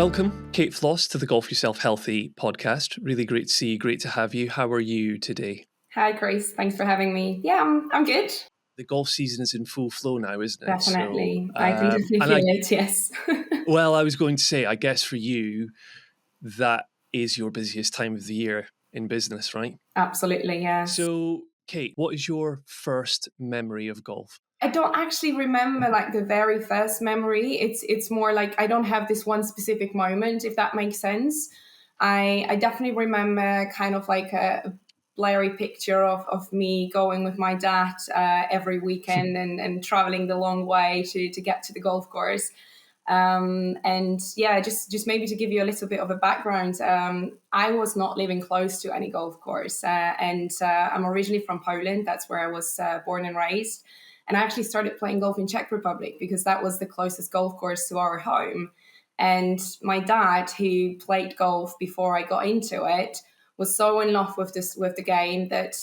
Welcome, Kate Floss, to the Golf Yourself Healthy podcast. Really great to see you. Great to have you. How are you today? Hi, Kris. Thanks for having me. Yeah, I'm good. The golf season is in full flow now, isn't it? Definitely. So, I can definitely feel it, yes. well, I was going to say, I guess for you, that is your busiest time of the year in business, right? Absolutely, yes. So, Kate, what is your first memory of golf? I don't actually remember like the very first memory. It's more like I don't have this one specific moment, if that makes sense. I definitely remember kind of like a blurry picture of me going with my dad every weekend and traveling the long way to get to the golf course. And yeah, just maybe to give you a little bit of a background, I was not living close to any golf course, and I'm originally from Poland. That's where I was born and raised. And I actually started playing golf in Czech Republic because that was the closest golf course to our home. And my dad, who played golf before I got into it, was so in love with the game that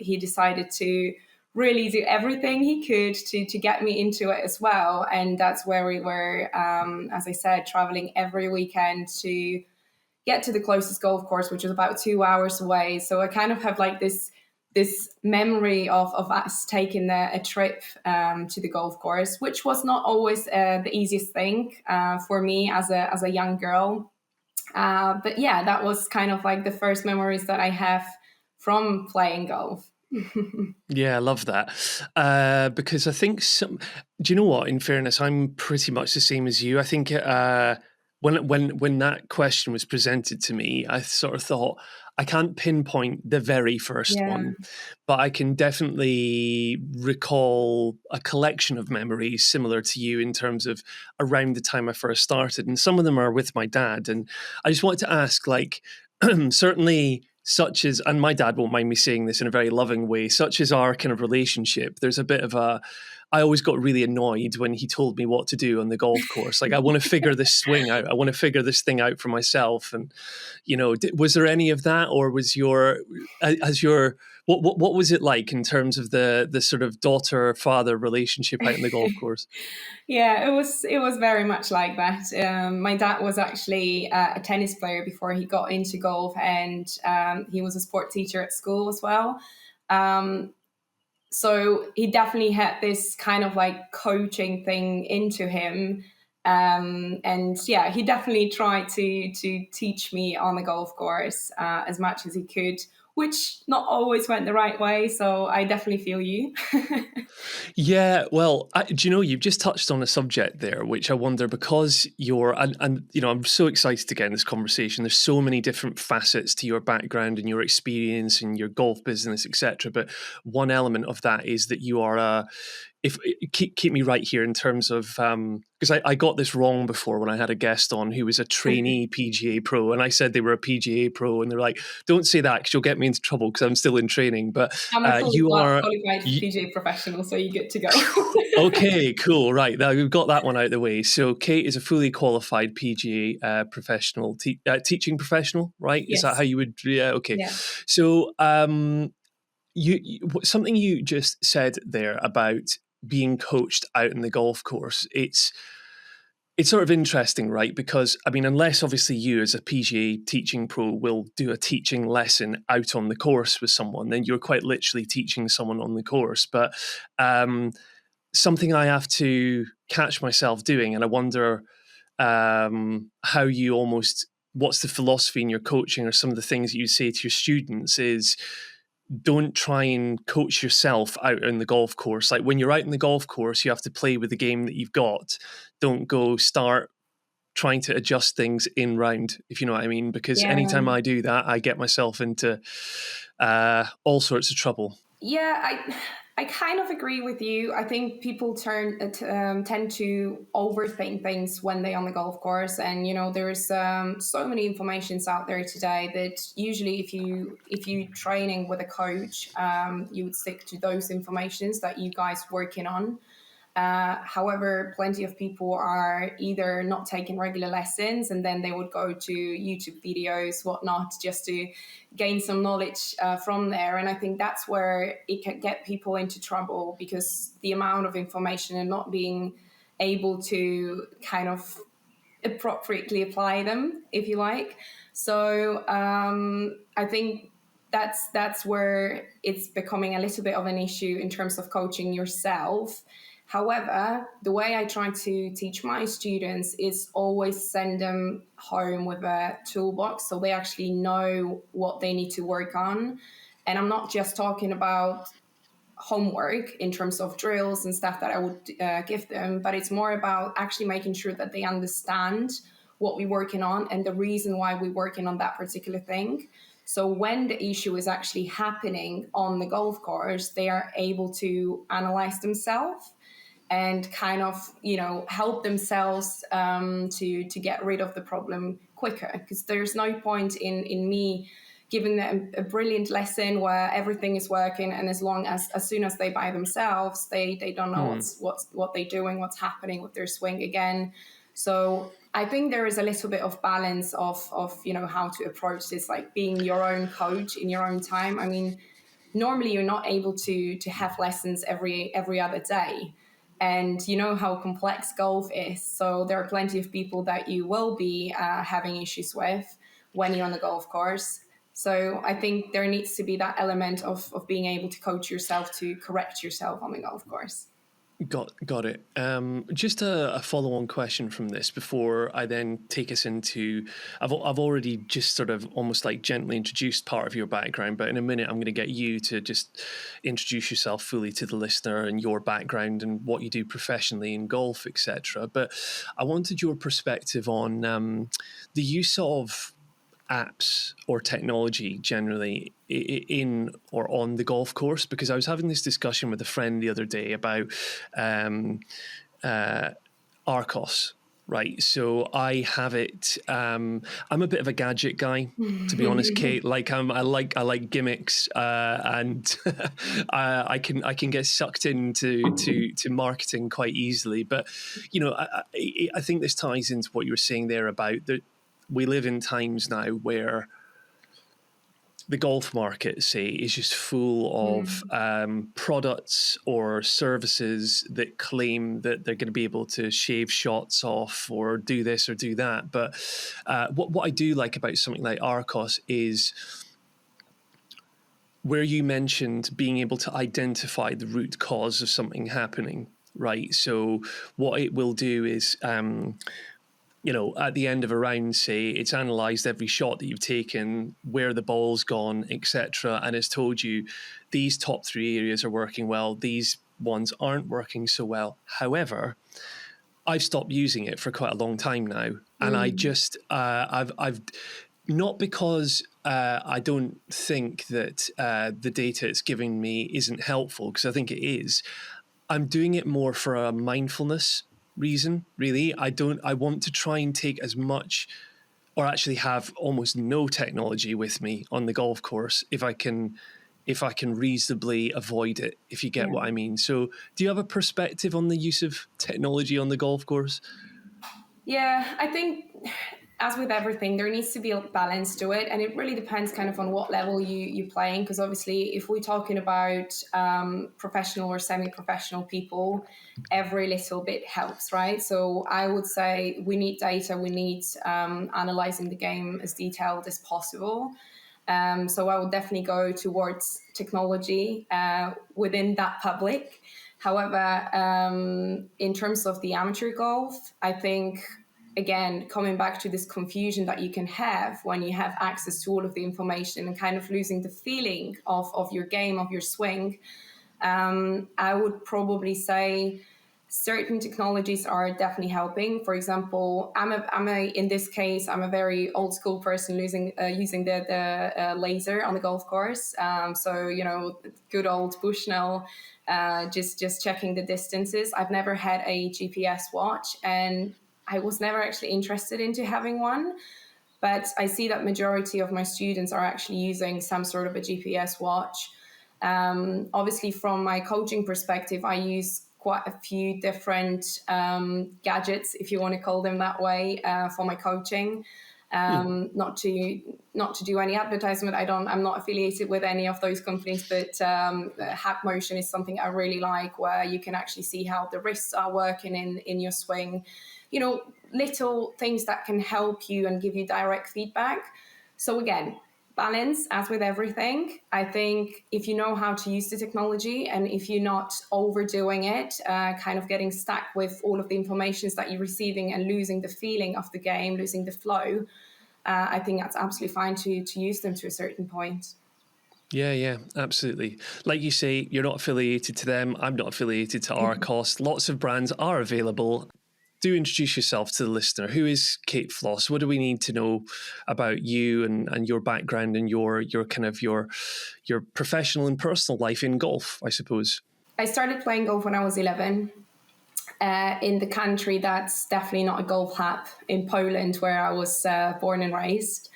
he decided to really do everything he could to get me into it as well. And that's where we were, as I said, traveling every weekend to get to the closest golf course, which was about 2 hours away. So I kind of have like this memory of us taking a trip to the golf course, which was not always the easiest thing for me as a young girl. But yeah, that was kind of like the first memories that I have from playing golf. Yeah, I love that. Because I think do you know what? In fairness, I'm pretty much the same as you. I think when that question was presented to me, I sort of thought I can't pinpoint the very first one, but I can definitely recall a collection of memories similar to you in terms of around the time I first started, and some of them are with my dad. And I just wanted to ask, like, certainly. Such as, and my dad won't mind me saying this in a very loving way, such as our kind of relationship, there's a bit of I always got really annoyed when he told me what to do on the golf course. Like, I want to figure this swing out. I want to figure this thing out for myself. And, you know, was there any of that, or was what was it like in terms of the sort of daughter-father relationship out in the golf course? Yeah, it was very much like that. My dad was actually a tennis player before he got into golf, and he was a sport teacher at school as well. So he definitely had this kind of like coaching thing into him. And yeah, he definitely tried to teach me on the golf course as much as he could, which not always went the right way. So I definitely feel you. Yeah, well, do you know, you've just touched on a subject there, which I wonder, because and you know, I'm so excited to get in this conversation. There's so many different facets to your background and your experience and your golf business, etc. But one element of that is that you are keep me right here in terms of because I got this wrong before when I had a guest on who was a trainee PGA pro, and I said they were a PGA pro, and they're like, "Don't say that because you'll get me into trouble because I'm still in training." But I'm a qualified PGA professional, so you're good to go. Okay, cool. Right, now we've got that one out of the way. So Kate is a fully qualified PGA professional, teaching professional, right? Yes. Is that how you would? Yeah. Okay. Yeah. So something you just said there about being coached out in the golf course, it's sort of interesting, right? Because I mean, unless obviously you as a PGA teaching pro will do a teaching lesson out on the course with someone, then you're quite literally teaching someone on the course. But something I have to catch myself doing, and I wonder how you what's the philosophy in your coaching, or some of the things that you say to your students is, don't try and coach yourself out in the golf course. Like, when you're out in the golf course, you have to play with the game that you've got. Don't go start trying to adjust things in round, if you know what I mean. Because anytime I do that, I get myself into all sorts of trouble. Yeah, I kind of agree with you. I think people tend to overthink things when they're on the golf course, and you know, there's so many informations out there today that usually, if you training with a coach, you would stick to those informations that you guys working on. However, plenty of people are either not taking regular lessons, and then they would go to YouTube videos, whatnot, just to gain some knowledge from there. And I think that's where it can get people into trouble, because the amount of information and not being able to kind of appropriately apply them, if you like. So I think that's where it's becoming a little bit of an issue in terms of coaching yourself. However, the way I try to teach my students is always send them home with a toolbox so they actually know what they need to work on. And I'm not just talking about homework in terms of drills and stuff that I would give them, but it's more about actually making sure that they understand what we're working on and the reason why we're working on that particular thing. So when the issue is actually happening on the golf course, they are able to analyze themselves and kind of, help themselves to get rid of the problem quicker. Because there's no point in me giving them a brilliant lesson where everything is working, and as soon as they by themselves, they don't know what they're doing, what's happening with their swing again. So I think there is a little bit of balance of how to approach this, like being your own coach in your own time. I mean, normally you're not able to have lessons every other day. And you know how complex golf is. So there are plenty of people that you will be having issues with when you're on the golf course. So I think there needs to be that element of being able to coach yourself to correct yourself on the golf course. Got it. Just a follow-on question from this before I then take us into. I've already just sort of almost like gently introduced part of your background, but in a minute I'm going to get you to just introduce yourself fully to the listener and your background and what you do professionally in golf, etc. But I wanted your perspective on the use of apps or technology generally in or on the golf course, because I was having this discussion with a friend the other day about Arcos, right? So I have it. I'm a bit of a gadget guy, to be honest, Kate. Like I like gimmicks, and I can get sucked into marketing quite easily. But I think this ties into what you were saying there about that. We live in times now where the golf market, say, is just full of products or services that claim that they're going to be able to shave shots off or do this or do that. But what I do like about something like Arcos is where you mentioned being able to identify the root cause of something happening, right? So what it will do is at the end of a round, say, it's analysed every shot that you've taken, where the ball's gone, etc., and it's told you these top 3 areas are working well, these ones aren't working so well. However, I've stopped using it for quite a long time now, and I just I've not because I don't think that the data it's giving me isn't helpful, because I think it is. I'm doing it more for a mindfulness reason, really. I want to try and take as much, or actually have almost no technology with me on the golf course if I can reasonably avoid it, if you get what I mean. So do you have a perspective on the use of technology on the golf course? Yeah, I think as with everything, there needs to be a balance to it. And it really depends kind of on what level you're playing. Because obviously, if we're talking about professional or semi-professional people, every little bit helps, right? So I would say we need data. We need analyzing the game as detailed as possible. So I would definitely go towards technology within that public. However, in terms of the amateur golf, I think, again, coming back to this confusion that you can have when you have access to all of the information and kind of losing the feeling of your game, of your swing, I would probably say certain technologies are definitely helping. For example, in this case, I'm a very old school person using the laser on the golf course. So, good old Bushnell, just checking the distances. I've never had a GPS watch, and I was never actually interested into having one. But I see that majority of my students are actually using some sort of a GPS watch. Obviously, from my coaching perspective, I use quite a few different gadgets, if you want to call them that way, for my coaching. Not to do any advertisement. I'm not affiliated with any of those companies, but Hack Motion is something I really like, where you can actually see how the wrists are working in your swing. You know, little things that can help you and give you direct feedback. So again, balance, as with everything. I think if you know how to use the technology, and if you're not overdoing it, kind of getting stuck with all of the information that you're receiving and losing the feeling of the game, losing the flow, I think that's absolutely fine to use them to a certain point. Yeah, absolutely. Like you say, you're not affiliated to them. I'm not affiliated to Arcos. Lots of brands are available. Do introduce yourself to the listener. Who is Kate Floss? What do we need to know about you and your background and your kind of your professional and personal life in golf, I suppose? I started playing golf when I was 11. In the country that's definitely not a golf hub, in Poland, where I was born and raised.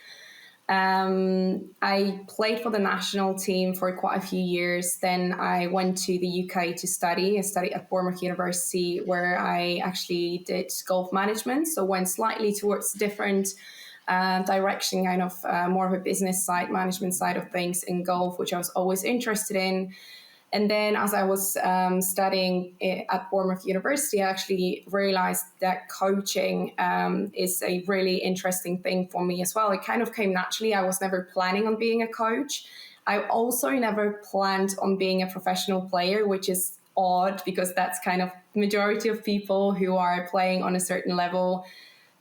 I played for the national team for quite a few years. Then I went to the UK to study. I studied at Bournemouth University, where I actually did golf management. So went slightly towards different direction, kind of more of a business side, management side of things in golf, which I was always interested in. And then as I was studying at Bournemouth University, I actually realized that coaching is a really interesting thing for me as well. It kind of came naturally. I was never planning on being a coach. I also never planned on being a professional player, which is odd because that's kind of the majority of people who are playing on a certain level.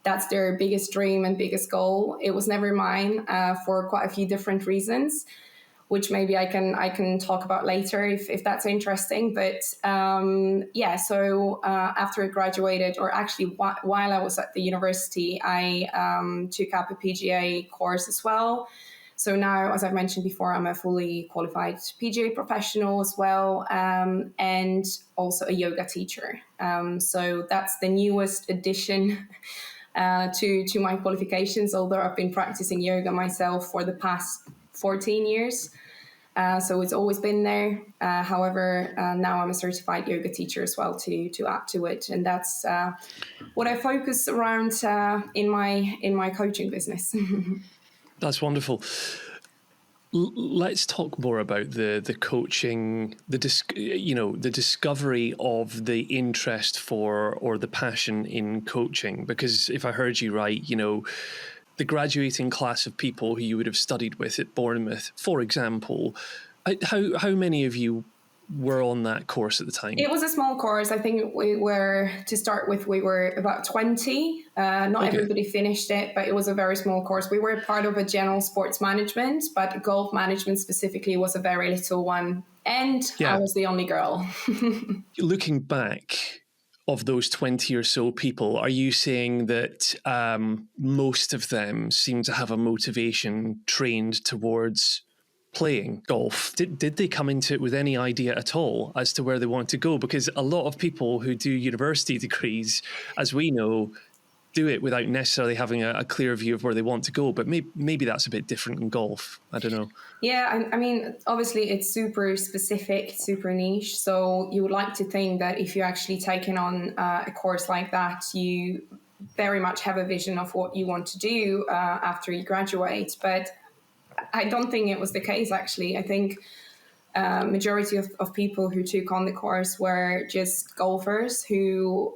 That's their biggest dream and biggest goal. It was never mine for quite a few different reasons, which maybe I can talk about later if that's interesting. But so after I graduated, or actually while I was at the university, I took up a PGA course as well. So now, as I've mentioned before, I'm a fully qualified PGA professional as well, and also a yoga teacher. So that's the newest addition to my qualifications, although I've been practicing yoga myself for the past 14 years. So it's always been there. However, now I'm a certified yoga teacher as well to add to it. And that's what I focus around in my coaching business. That's wonderful. Let's talk more about the coaching, the discovery of the interest for, or the passion in coaching. Because if I heard you right, the graduating class of people who you would have studied with at Bournemouth, for example, how many of you were on that course at the time? It was a small course. I think we were about 20. Not everybody finished it, but it was a very small course. We were part of a general sports management, but golf management specifically was a very little one. And I was the only girl. Looking back, of those 20 or so people, are you saying that most of them seem to have a motivation trained towards playing golf? Did they come into it with any idea at all as to where they want to go? Because a lot of people who do university degrees, as we know, do it without necessarily having a clear view of where they want to go. But maybe that's a bit different in golf. I don't know. Yeah, I mean, obviously it's super specific, super niche. So you would like to think that if you're actually taking on a course like that, you very much have a vision of what you want to do after you graduate. But I don't think it was the case, actually. I think majority of people who took on the course were just golfers who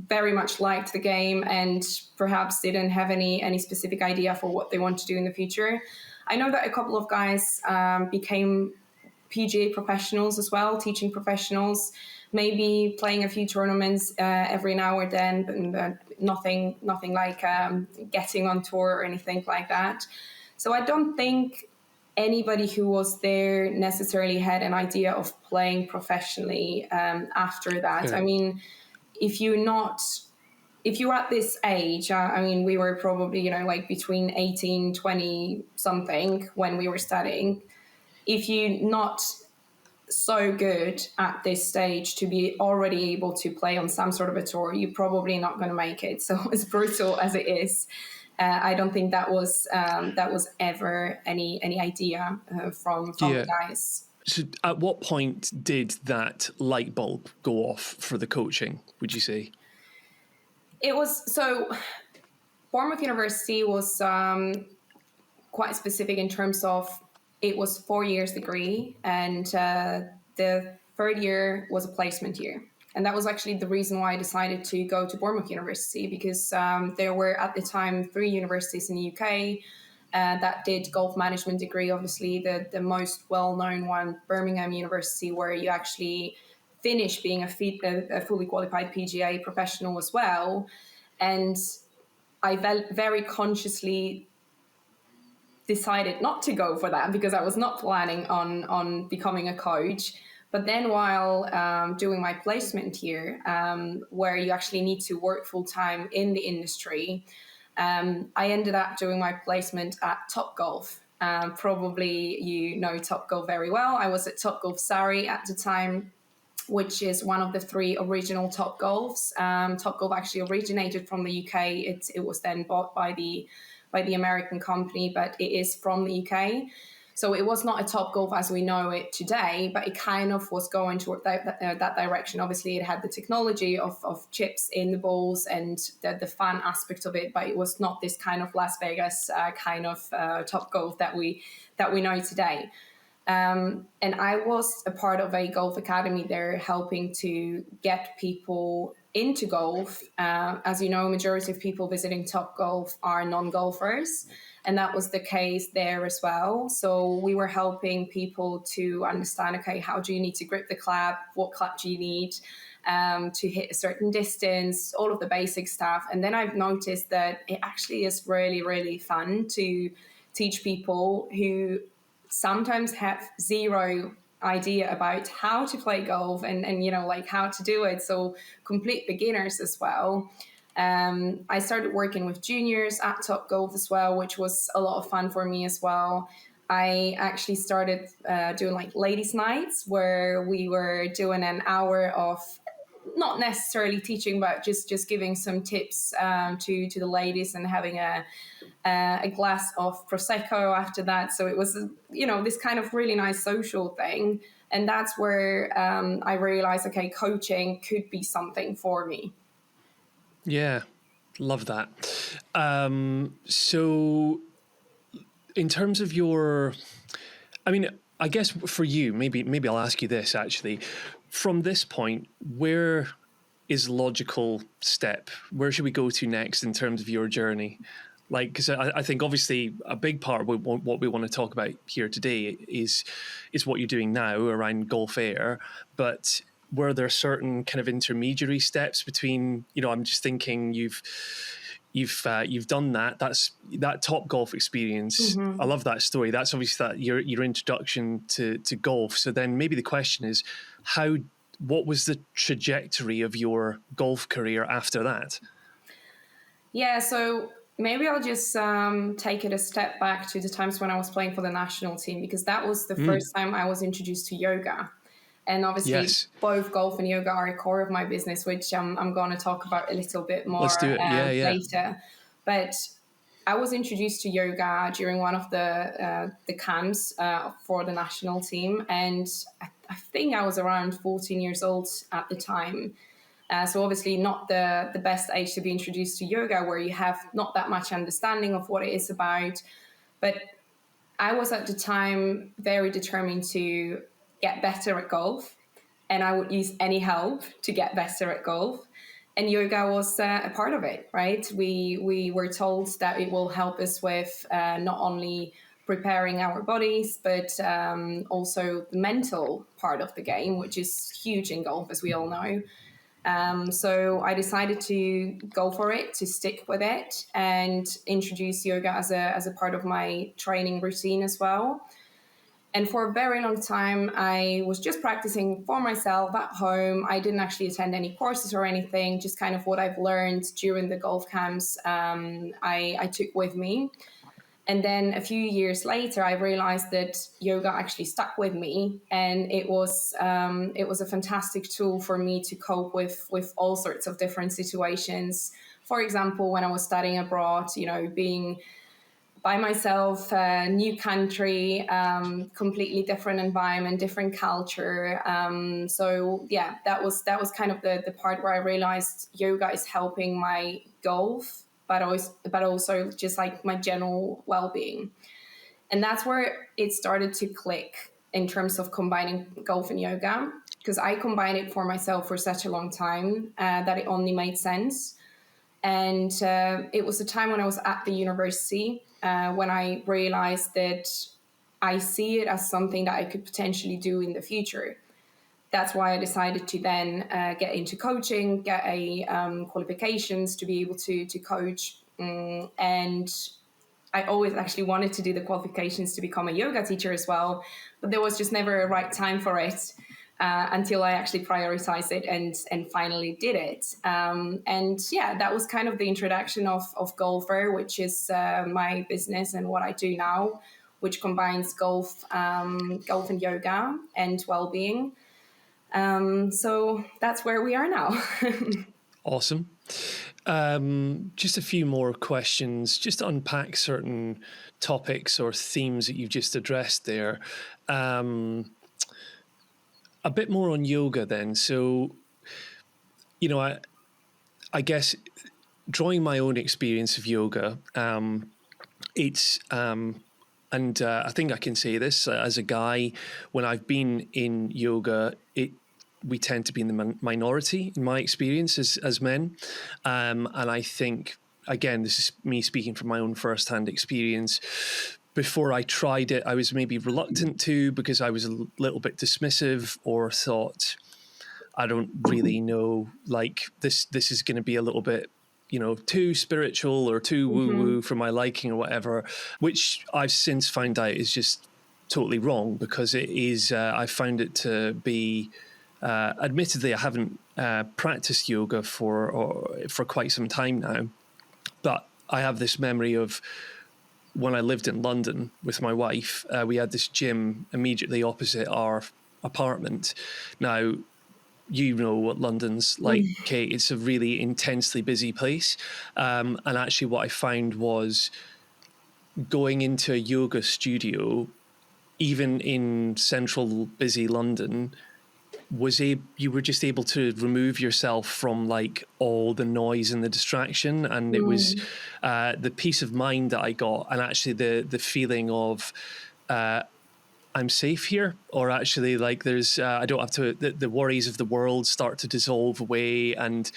very much liked the game and perhaps didn't have any specific idea for what they want to do in the future. I know that a couple of guys became PGA professionals as well, teaching professionals, maybe playing a few tournaments every now or then, but nothing like getting on tour or anything like that. So I don't think anybody who was there necessarily had an idea of playing professionally after that. Yeah. I mean, if you're at this age, we were probably, like between 18, 20 something when we were studying. If you're not so good at this stage to be already able to play on some sort of a tour, you're probably not going to make it. So as brutal as it is, I don't think that was ever any idea from the guys. So at what point did that light bulb go off for the coaching, would you say? It was so Bournemouth University was quite specific in terms of it was 4 years degree, and the third year was a placement year. And that was actually the reason why I decided to go to Bournemouth University, because there were at the time 3 universities in the UK that did golf management degree. Obviously, the most well-known one, Birmingham University, where you actually finish being a fully qualified PGA professional as well. And I very consciously decided not to go for that because I was not planning on becoming a coach. But then while doing my placement year, where you actually need to work full-time in the industry, I ended up doing my placement at Topgolf. Probably you know Topgolf very well. I was at Topgolf Surrey at the time, which is one of the 3 original Topgolfs. Topgolf actually originated from the UK. It was then bought by the American company, but it is from the UK. So it was not a Topgolf as we know it today, but it kind of was going toward that direction. Obviously, it had the technology of chips in the balls and the fun aspect of it, but it was not this kind of Las Vegas kind of Topgolf that we know today. And I was a part of a golf academy there, helping to get people into golf. As you know, majority of people visiting Topgolf are non-golfers, and that was the case there as well. So we were helping people to understand, okay, how do you need to grip the club? What club do you need to hit a certain distance? All of the basic stuff. And then I've noticed that it actually is really, really fun to teach people who sometimes have zero idea about how to play golf and you know, like how to do it. So complete beginners as well. I started working with juniors at Topgolf as well, which was a lot of fun for me as well. I actually started doing like ladies' nights where we were doing an hour of not necessarily teaching, but just giving some tips to the ladies and having a glass of Prosecco after that. So it was, you know, this kind of really nice social thing. And that's where I realized, okay, coaching could be something for me. Yeah, love that. So in terms of your, I mean, I guess for you, maybe I'll ask you this actually. From this point, where is logical step? Where should we go to next in terms of your journey? Like, because I think obviously a big part of what we want to talk about here today is what you're doing now around Golfair, but were there certain kind of intermediary steps between, you know, I'm just thinking you've done that. That's that Topgolf experience. Mm-hmm. I love that story. That's obviously that your introduction to golf. So then maybe the question is, what was the trajectory of your golf career after that? Yeah, so maybe I'll just take it a step back to the times when I was playing for the national team, because that was the first time I was introduced to yoga. And obviously, yes, both golf and yoga are a core of my business, which I'm going to talk about a little bit more let's do it. later. But I was introduced to yoga during one of the camps for the national team, and I think I was around 14 years old at the time. So obviously not the best age to be introduced to yoga, where you have not that much understanding of what it is about. But I was at the time very determined to get better at golf, and I would use any help to get better at golf. And yoga was a part of it, right? We were told that it will help us with not only preparing our bodies, but also the mental part of the game, which is huge in golf, as we all know. So I decided to go for it, to stick with it, and introduce yoga as a part of my training routine as well. And for a very long time, I was just practicing for myself at home. I didn't actually attend any courses or anything, just kind of what I've learned during the golf camps I took with me. And then a few years later, I realized that yoga actually stuck with me, and it was a fantastic tool for me to cope with all sorts of different situations. For example, when I was studying abroad, you know, being by myself, new country, completely different environment, different culture. So yeah, that was kind of the part where I realized yoga is helping my golf, but also just like my general well-being. And that's where it started to click in terms of combining golf and yoga, because I combined it for myself for such a long time that it only made sense. And it was a time when I was at the university when I realized that I see it as something that I could potentially do in the future. That's why I decided to then get into coaching, get a qualifications to be able to coach. And I always actually wanted to do the qualifications to become a yoga teacher as well, but there was just never a right time for it until I actually prioritized it and finally did it. And yeah, that was kind of the introduction of Golfair, which is my business and what I do now, which combines golf and yoga and well-being. So that's where we are now. Awesome. Just a few more questions, just to unpack certain topics or themes that you've just addressed there. A bit more on yoga then. So, I guess drawing my own experience of yoga, it's and I think I can say this as a guy, when I've been in yoga, we tend to be in the minority in my experience as men. And I think, again, this is me speaking from my own firsthand experience. Before I tried it, I was maybe reluctant to, because I was a little bit dismissive or thought, I don't really know, like this is going to be a little bit, too spiritual or too woo-woo for my liking or whatever, which I've since found out is just totally wrong, because it is, I found it to be, admittedly, I haven't practiced yoga for quite some time now, but I have this memory of when I lived in London with my wife. We had this gym immediately opposite our apartment. Now, you know what London's like, Kate. It's a really intensely busy place. And actually what I found was going into a yoga studio, even in central busy London, you were just able to remove yourself from like all the noise and the distraction. And it was the peace of mind that I got, and actually the feeling of, I'm safe here, or actually like there's I don't have to, the worries of the world start to dissolve away. And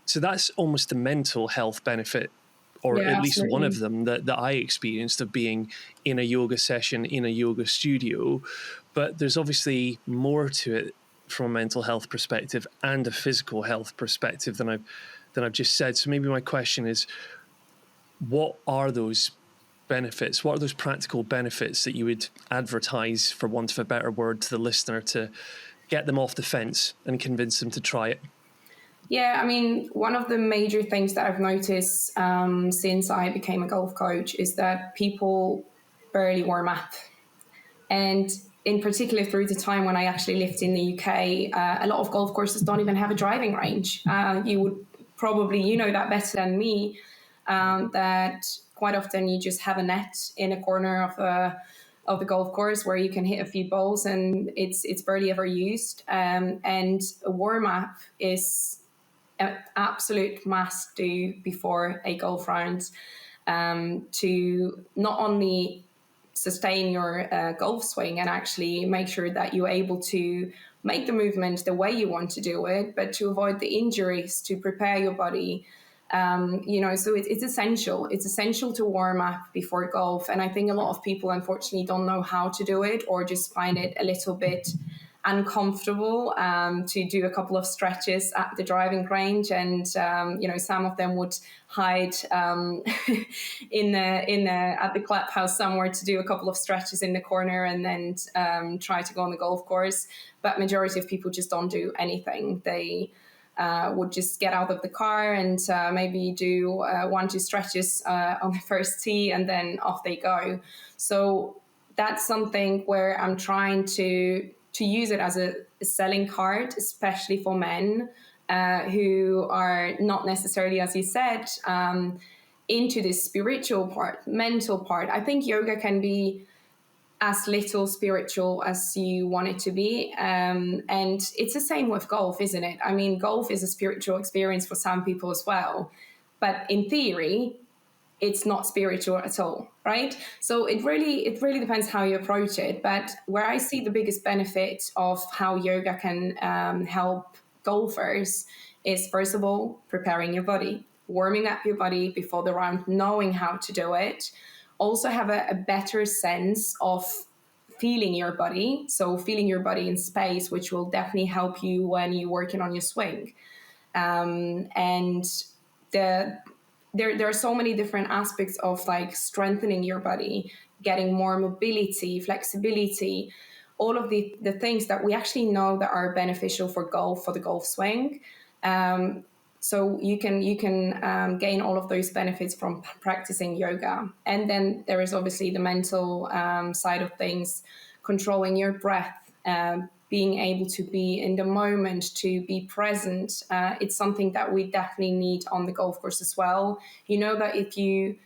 so that's almost the mental health benefit, or Yeah, at least absolutely. one of them that I experienced, of being in a yoga session in a yoga studio. But there's obviously more to it from a mental health perspective and a physical health perspective than I've just said. So maybe my question is, what are those benefits? What are those practical benefits that you would advertise, for want of a better word, to the listener to get them off the fence and convince them to try it? Yeah, I mean, one of the major things that I've noticed since I became a golf coach is that people barely warm up. And in particular, through the time when I actually lived in the UK, a lot of golf courses don't even have a driving range. You would probably, that better than me, that quite often you just have a net in a corner of the golf course where you can hit a few balls, and it's barely ever used. And a warm up is an absolute must do before a golf round, to not only sustain your golf swing and actually make sure that you're able to make the movement the way you want to do it, but to avoid the injuries, to prepare your body. So it's essential. It's essential to warm up before golf. And I think a lot of people, unfortunately, don't know how to do it, or just find it a little bit uncomfortable to do a couple of stretches at the driving range. And, some of them would hide at the clubhouse somewhere to do a couple of stretches in the corner and then try to go on the golf course. But majority of people just don't do anything. They would just get out of the car and maybe do 1-2 stretches on the first tee, and then off they go. So that's something where I'm trying to use it as a selling card, especially for men who are not necessarily, as you said, into this spiritual part, mental part. I think yoga can be as little spiritual as you want it to be. And it's the same with golf, isn't it? I mean, golf is a spiritual experience for some people as well. But in theory, it's not spiritual at all, right? So it really depends how you approach it. But where I see the biggest benefit of how yoga can help golfers is, first of all, preparing your body, warming up your body before the round, knowing how to do it. Also have a better sense of feeling your body, so feeling your body in space, which will definitely help you when you're working on your swing. And there are so many different aspects of like strengthening your body, getting more mobility, flexibility, all of the things that we actually know that are beneficial for golf, for the golf swing. So you can gain all of those benefits from practicing yoga. And then there is obviously the mental side of things, controlling your breath, being able to be in the moment, to be present. It's something that we definitely need on the golf course as well. You know that if you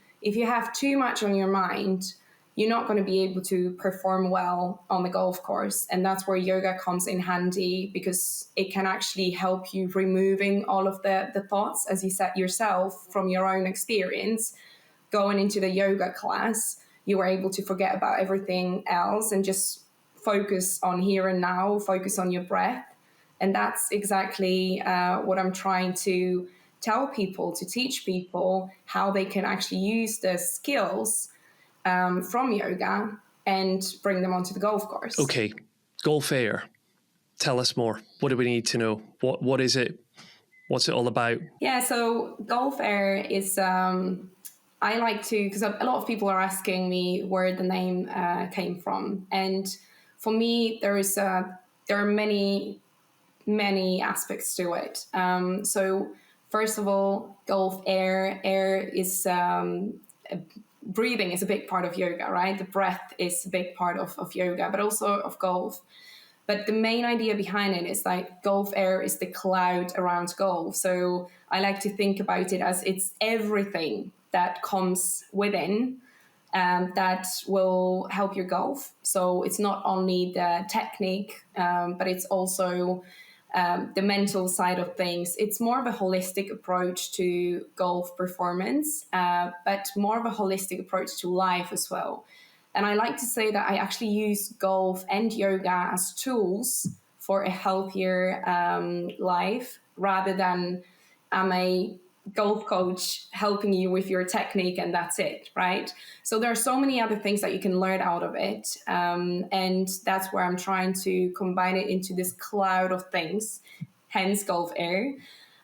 have too much on your mind, you're not going to be able to perform well on the golf course. And that's where yoga comes in handy, because it can actually help you removing all of the thoughts, as you said yourself, from your own experience. Going into the yoga class, you were able to forget about everything else and just focus on here and now, focus on your breath. And that's exactly what I'm trying to tell people, to teach people how they can actually use the skills from yoga and bring them onto the golf course. Okay, Golfair. Tell us more. What do we need to know? What is it? What's it all about? Yeah, so Golfair is, I like to, because a lot of people are asking me where the name came from. And for me, there are many aspects to it. So first of all, Golfair. Air is breathing is a big part of yoga, right? The breath is a big part of yoga, but also of golf. But the main idea behind it is like Golfair is the cloud around golf. So I like to think about it as it's everything that comes within that will help your golf. So it's not only the technique, but it's also the mental side of things. It's more of a holistic approach to golf performance, but more of a holistic approach to life as well. And I like to say that I actually use golf and yoga as tools for a healthier life, rather than I'm a golf coach helping you with your technique and that's it, right? So there are so many other things that you can learn out of it. And that's where I'm trying to combine it into this cloud of things, hence Golfair.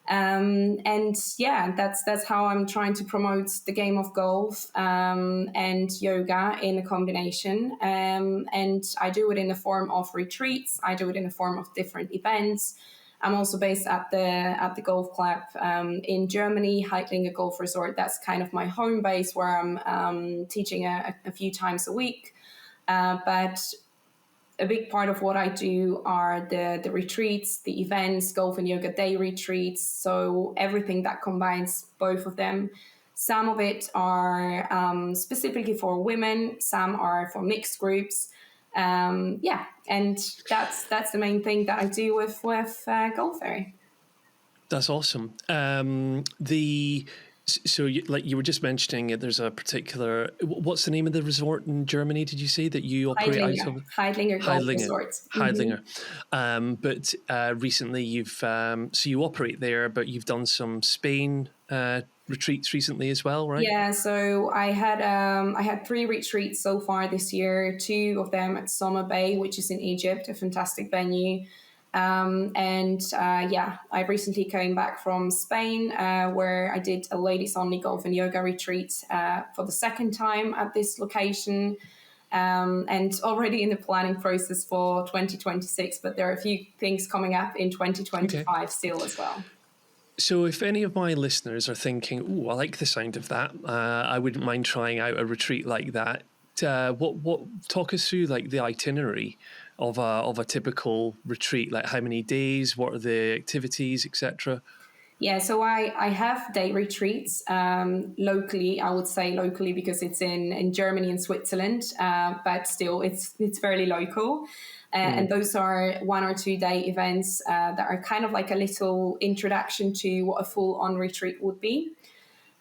And yeah, that's how I'm trying to promote the game of golf and yoga in a combination. And I do it in the form of retreats. I do it in the form of different events. I'm also based at the golf club in Germany, Heidlinger Golf Resort. That's kind of my home base, where I'm teaching a few times a week. But a big part of what I do are the retreats, the events, golf and yoga day retreats. So everything that combines both of them. Some of it are specifically for women. Some are for mixed groups. Yeah, and that's the main thing that I do with Golfair. That's awesome. So you were just mentioning it, there's a particular, what's the name of the resort in Germany, did you say, that you operate out of? Heidlinger Golf Resort. Heidlinger. But recently so you operate there, but you've done some Spain retreats recently as well, right? Yeah, so I had 3 retreats so far this year, 2 of them at Summer Bay, which is in Egypt, a fantastic venue. I recently came back from Spain, where I did a ladies only golf and yoga retreat for the second time at this location, and already in the planning process for 2026. But there are a few things coming up in 2025 still as well. So if any of my listeners are thinking, "Ooh, I like the sound of that. I wouldn't mind trying out a retreat like that." What talk us through like the itinerary of a typical retreat, like how many days, what are the activities, etc. Yeah, so I have day retreats locally. I would say locally because it's in Germany and Switzerland, but still it's fairly local. And those are 1 or 2 day events that are kind of like a little introduction to what a full on retreat would be.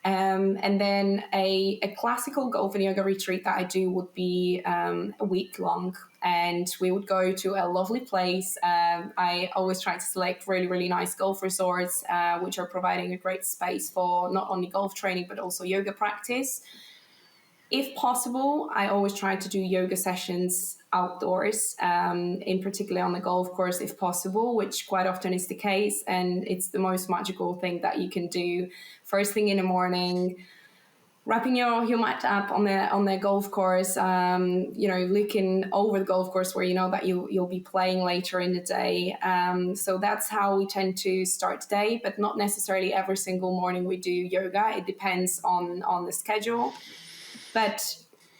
And then a classical golf and yoga retreat that I do would be a week long. And we would go to a lovely place. I always try to select really, really nice golf resorts, which are providing a great space for not only golf training, but also yoga practice. If possible, I always try to do yoga sessions outdoors, in particular on the golf course, if possible, which quite often is the case. And it's the most magical thing that you can do first thing in the morning, wrapping your mat up on the golf course, looking over the golf course where you know that you'll be playing later in the day. So that's how we tend to start the day, but not necessarily every single morning we do yoga. It depends on the schedule. But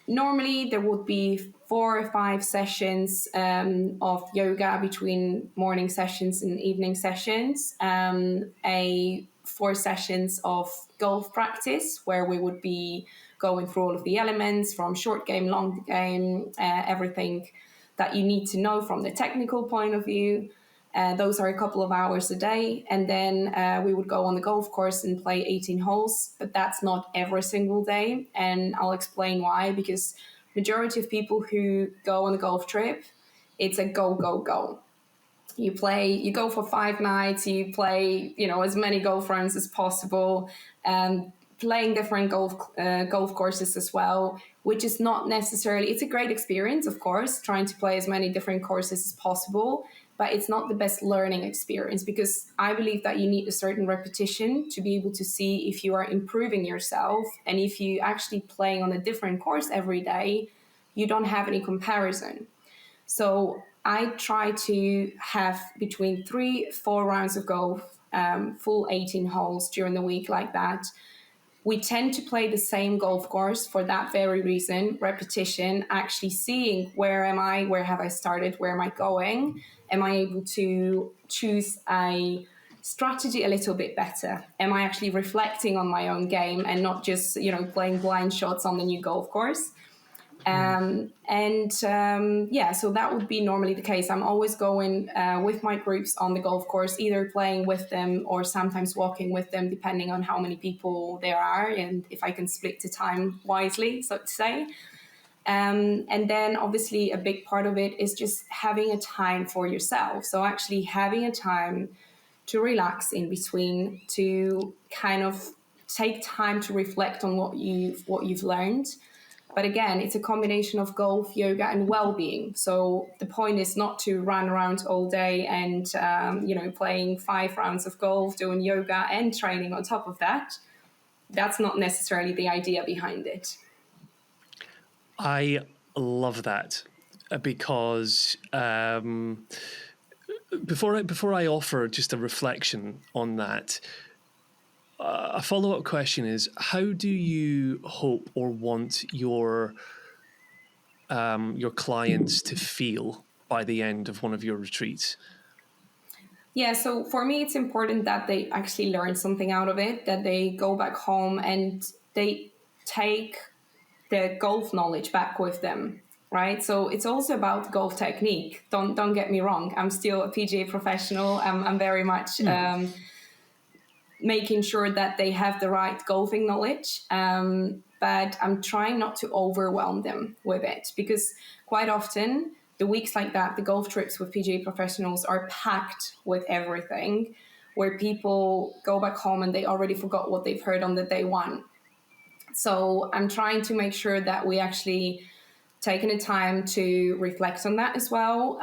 normally there would be 4 or 5 sessions of yoga between morning sessions and evening sessions. 4 sessions of golf practice where we would be going through all of the elements from short game, long game, everything that you need to know from the technical point of view. Those are a couple of hours a day. And then we would go on the golf course and play 18 holes, but that's not every single day. And I'll explain why, because majority of people who go on a golf trip, it's a go, go, go. You go for 5 nights, you play, as many golf rounds as possible, playing different golf courses as well, which is not necessarily, it's a great experience, of course, trying to play as many different courses as possible, but it's not the best learning experience, because I believe that you need a certain repetition to be able to see if you are improving yourself. And if you actually playing on a different course every day, you don't have any comparison. So I try to have between 3-4 rounds of golf, full 18 holes during the week like that. We tend to play the same golf course for that very reason, repetition, actually seeing where am I, where have I started, where am I going? Am I able to choose a strategy a little bit better? Am I actually reflecting on my own game and not just, playing blind shots on the new golf course? So that would be normally the case. I'm always going with my groups on the golf course, either playing with them or sometimes walking with them, depending on how many people there are and if I can split the time wisely, so to say. And then obviously a big part of it is just having a time for yourself. So actually having a time to relax in between, to kind of take time to reflect on what you've learned. But again, it's a combination of golf, yoga, and well-being. So the point is not to run around all day and, playing 5 rounds of golf, doing yoga and training on top of that. That's not necessarily the idea behind it. I love that because before I offer just a reflection on that, a follow-up question is, how do you hope or want your clients to feel by the end of one of your retreats? Yeah, so for me, it's important that they actually learn something out of it, that they go back home and they take the golf knowledge back with them, right? So it's also about golf technique. Don't get me wrong. I'm still a PGA professional. I'm very much making sure that they have the right golfing knowledge. But I'm trying not to overwhelm them with it, because quite often the weeks like that, the golf trips with PGA professionals are packed with everything, where people go back home and they already forgot what they've heard on the day one. So I'm trying to make sure that we actually taking the time to reflect on that as well.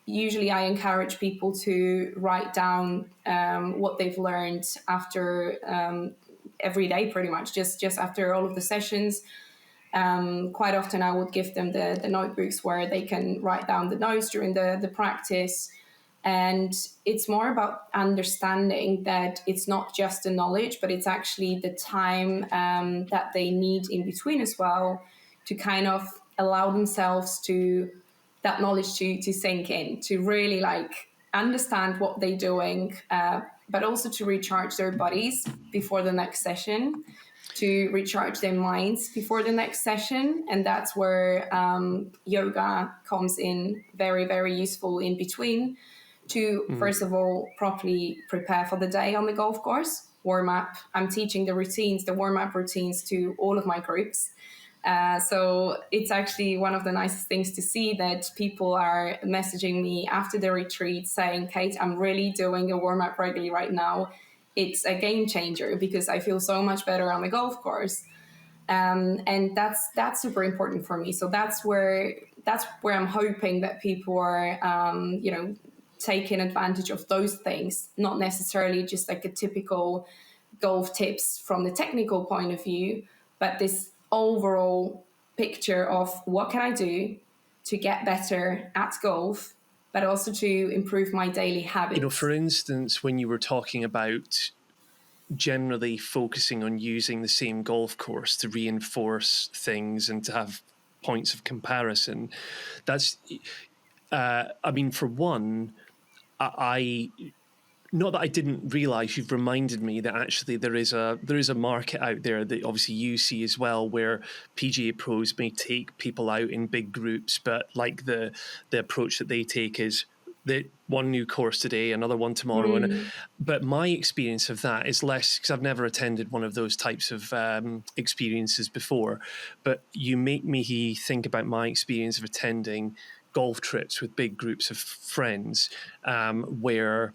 Usually I encourage people to write down what they've learned after every day, pretty much, just after all of the sessions. Quite often I would give them the notebooks where they can write down the notes during the practice. And it's more about understanding that it's not just the knowledge, but it's actually the time that they need in between as well, to kind of allow themselves to that knowledge to sink in, to really understand what they're doing, but also to recharge their bodies before the next session, to recharge their minds before the next session. And that's where yoga comes in very, very useful in between, to first of all properly prepare for the day on the golf course, warm-up. I'm teaching the warm-up routines to all of my groups. So it's actually one of the nicest things to see that people are messaging me after the retreat saying, Kate, I'm really doing a warm-up regularly right now. It's a game changer because I feel so much better on the golf course. And that's super important for me. So that's where I'm hoping that people are, taking advantage of those things, not necessarily just like a typical golf tips from the technical point of view, but this overall picture of what can I do to get better at golf, but also to improve my daily habits. For instance, when you were talking about generally focusing on using the same golf course to reinforce things and to have points of comparison, that's, for one, I not that I didn't realize, you've reminded me that actually there is a market out there that obviously you see as well, where PGA pros may take people out in big groups, but like the approach that they take is the one new course today, another one tomorrow. But my experience of that is less, because I've never attended one of those types of experiences before. But you make me think about my experience of attending golf trips with big groups of friends, where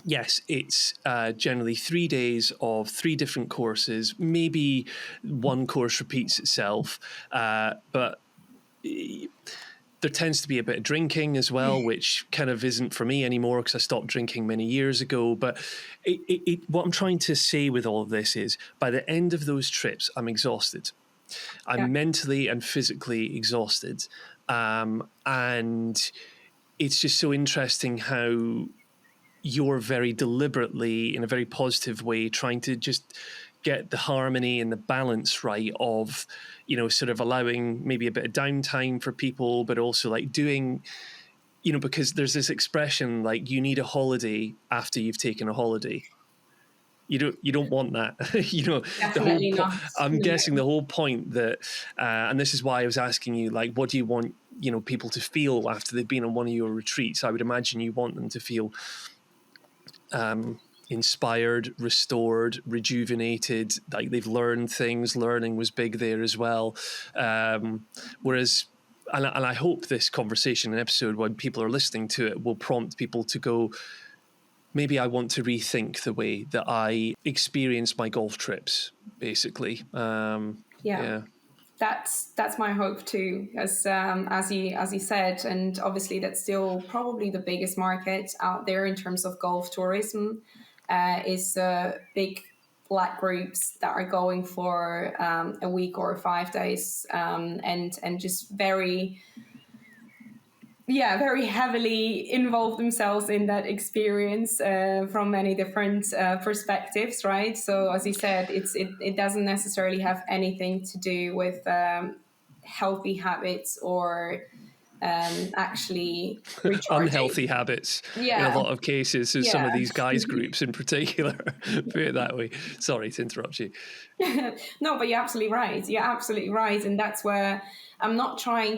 yes, it's generally 3 days of 3 different courses. Maybe one course repeats itself, but there tends to be a bit of drinking as well, which kind of isn't for me anymore because I stopped drinking many years ago. But what I'm trying to say with all of this is, by the end of those trips, I'm exhausted. I'm mentally and physically exhausted. And it's just so interesting how you're very deliberately, in a very positive way, trying to just get the harmony and the balance right of, sort of allowing maybe a bit of downtime for people, but also like doing, because there's this expression like you need a holiday after you've taken a holiday. You don't want that. Definitely not. I'm guessing the whole point that, and this is why I was asking you, like, what do you want, people to feel after they've been on one of your retreats? I would imagine you want them to feel inspired, restored, rejuvenated, like they've learned things. Learning was big there as well. Whereas, and I hope this conversation and episode, when people are listening to it, will prompt people to go, maybe I want to rethink the way that I experience my golf trips, basically. That's my hope too, as you said, and obviously that's still probably the biggest market out there in terms of golf tourism, is big black groups that are going for a week or 5 days, and just very heavily involve themselves in that experience from many different perspectives, right? So as you said, it doesn't necessarily have anything to do with healthy habits or actually recharging. Unhealthy habits in a lot of cases, as some of these guys groups in particular, put it that way. Sorry to interrupt you. No, but you're absolutely right. And that's where I'm not trying,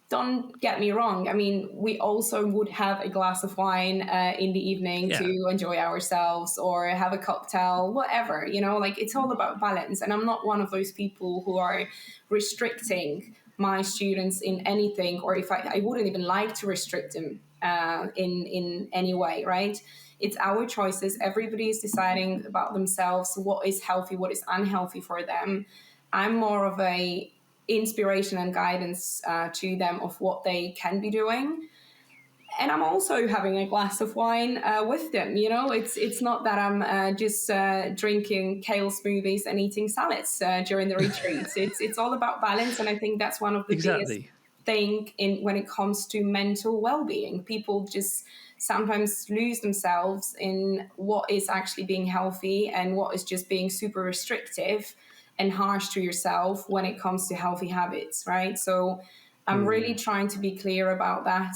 don't get me wrong. I mean, we also would have a glass of wine in the evening to enjoy ourselves, or have a cocktail, whatever, like it's all about balance. And I'm not one of those people who are restricting my students in anything, or if I wouldn't even like to restrict them in any way, right? It's our choices. Everybody is deciding about themselves, what is healthy, what is unhealthy for them. I'm more of a inspiration and guidance to them of what they can be doing, and I'm also having a glass of wine with them. It's not that I'm just drinking kale smoothies and eating salads during the retreats. It's all about balance, and I think that's one of the biggest thing when it comes to mental well-being. People just sometimes lose themselves in what is actually being healthy and what is just being super restrictive and harsh to yourself when it comes to healthy habits, right? So I'm really trying to be clear about that.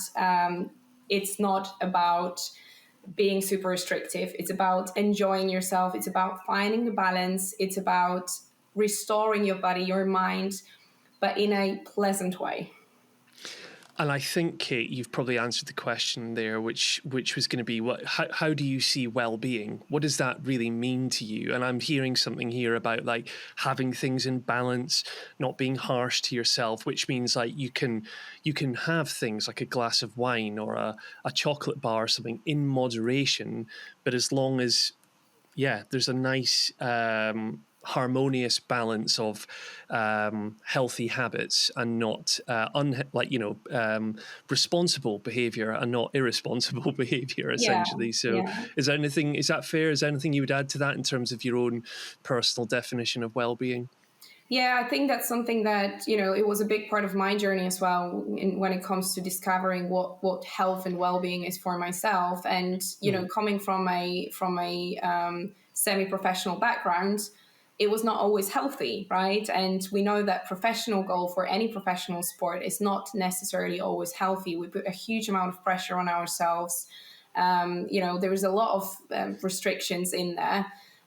It's not about being super restrictive. It's about enjoying yourself. It's about finding the balance. It's about restoring your body, your mind, but in a pleasant way. And I think, Kate, you've probably answered the question there, which was going to be, how do you see well-being? What does that really mean to you? And I'm hearing something here about like having things in balance, not being harsh to yourself, which means like you can have things like a glass of wine or a chocolate bar or something in moderation, but as long as there's a nice harmonious balance of healthy habits and not responsible behavior and not irresponsible behavior, Yeah, essentially. So yeah. is that fair? Is there anything you would add to that in terms of your own personal definition of well-being? Yeah, I think that's something that, it was a big part of my journey as well when it comes to discovering what health and well-being is for myself. And, coming from a semi-professional background, it was not always healthy, right? And we know that professional golf or any professional sport is not necessarily always healthy. We put a huge amount of pressure on ourselves. There's a lot of restrictions in there.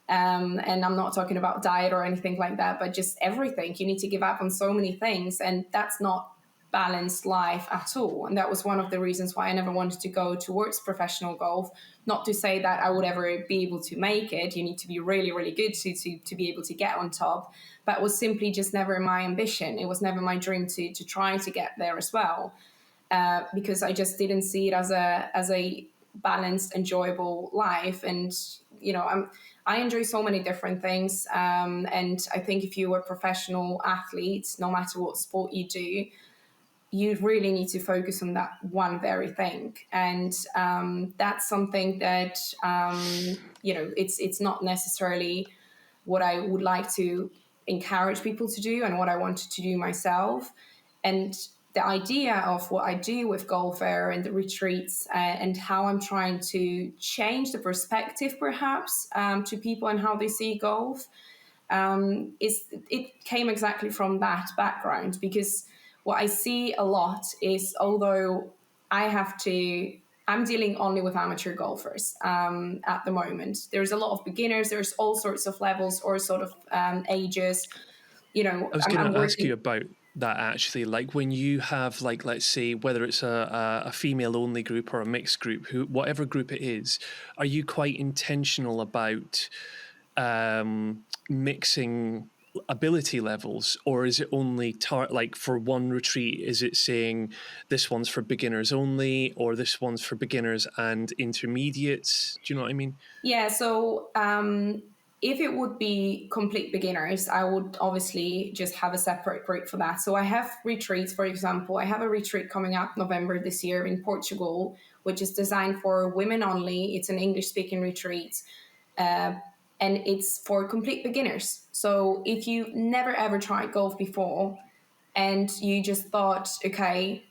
And I'm not talking about diet or anything like that, but just everything. You need to give up on so many things, and that's not balanced life at all. And that was one of the reasons why I never wanted to go towards professional golf. Not to say that I would ever be able to make it. You need to be really, really good to be able to get on top. But it was simply just never my ambition. It was never my dream to try to get there as well, because I just didn't see it as a balanced, enjoyable life. And I enjoy so many different things, and I think if you are a professional athlete, no matter what sport you do, you really need to focus on that one very thing. And that's something that it's not necessarily what I would like to encourage people to do and what I wanted to do myself. And the idea of what I do with Golfair and the retreats and how I'm trying to change the perspective, perhaps, to people and how they see golf, it came exactly from that background. Because what I see a lot is, although I'm dealing only with amateur golfers at the moment. There's a lot of beginners. There's all sorts of levels or sort of ages. I was going I'm to ask working. you about that actually. Like when you have, like, let's say, whether it's a female only group or a mixed group, whatever group it is, are you quite intentional about mixing ability levels, or is it only like for one retreat, is it saying this one's for beginners only, or this one's for beginners and intermediates? Do you know what I mean? Yeah, so if it would be complete beginners, I would obviously just have a separate group for that. So I have retreats, for example. I have a retreat coming up November this year in Portugal, which is designed for women only. It's an English-speaking retreat, and it's for complete beginners. So if you never ever tried golf before and you just thought, okay,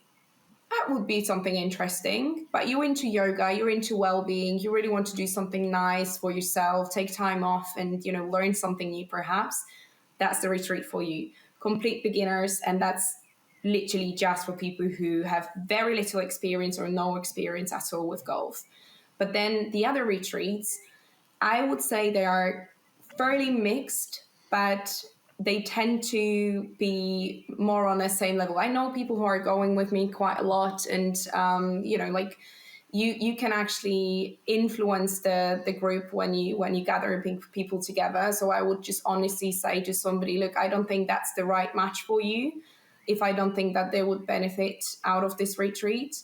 that would be something interesting, but you're into yoga, you're into well-being, you really want to do something nice for yourself, take time off and learn something new, perhaps, that's the retreat for you. Complete beginners, and that's literally just for people who have very little experience or no experience at all with golf. But then the other retreats, I would say they are fairly mixed, but they tend to be more on the same level. I know people who are going with me quite a lot, and like you can actually influence the group when you gather people together. So I would just honestly say to somebody, look, I don't think that's the right match for you. If I don't think that they would benefit out of this retreat,